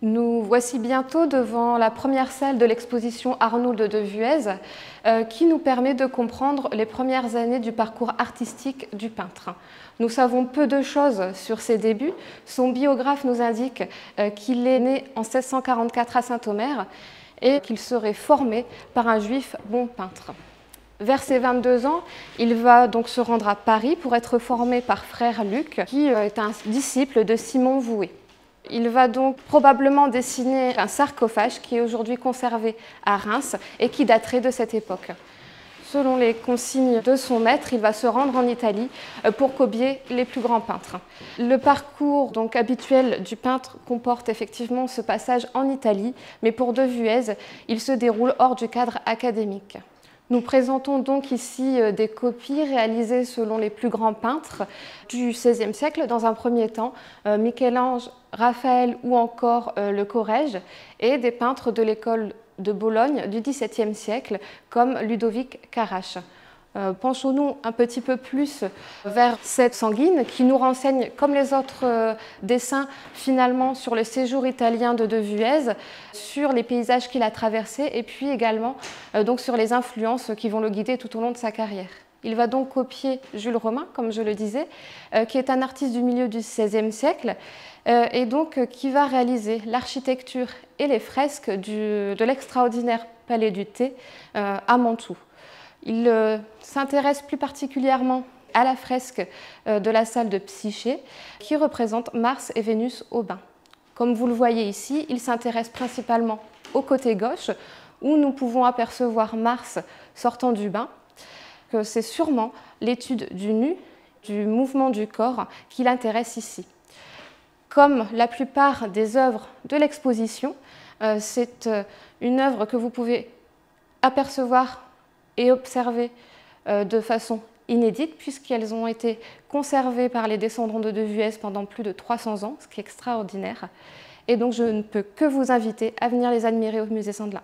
Nous voici bientôt devant la première salle de l'exposition Arnould de Vuez qui nous permet de comprendre les premières années du parcours artistique du peintre. Nous savons peu de choses sur ses débuts. Son biographe nous indique qu'il est né en 1644 à Saint-Omer et qu'il serait formé par un juif bon peintre. Vers ses 22 ans, il va donc se rendre à Paris pour être formé par frère Luc, qui est un disciple de Simon Vouet. Il va donc probablement dessiner un sarcophage qui est aujourd'hui conservé à Reims et qui daterait de cette époque. Selon les consignes de son maître, il va se rendre en Italie pour copier les plus grands peintres. Le parcours donc habituel du peintre comporte effectivement ce passage en Italie, mais pour de Vuez, il se déroule hors du cadre académique. Nous présentons donc ici des copies réalisées selon les plus grands peintres du XVIe siècle, dans un premier temps, Michel-Ange, Raphaël ou encore le Corrège, et des peintres de l'école de Bologne du XVIIe siècle, comme Ludovic Carasch. Penchons-nous un petit peu plus vers cette sanguine qui nous renseigne, comme les autres dessins, finalement sur le séjour italien de Vuez, sur les paysages qu'il a traversés et puis également donc sur les influences qui vont le guider tout au long de sa carrière. Il va donc copier Jules Romain, comme je le disais, qui est un artiste du milieu du XVIe siècle et donc qui va réaliser l'architecture et les fresques de l'extraordinaire Palais du Thé à Mantoue. Il s'intéresse plus particulièrement à la fresque de la salle de Psyché qui représente Mars et Vénus au bain. Comme vous le voyez ici, il s'intéresse principalement au côté gauche où nous pouvons apercevoir Mars sortant du bain. C'est sûrement l'étude du nu, du mouvement du corps qui l'intéresse ici. Comme la plupart des œuvres de l'exposition, c'est une œuvre que vous pouvez apercevoir et observées de façon inédite puisqu'elles ont été conservées par les descendants de Vuez pendant plus de 300 ans, ce qui est extraordinaire. Et donc je ne peux que vous inviter à venir les admirer au musée Sandelin.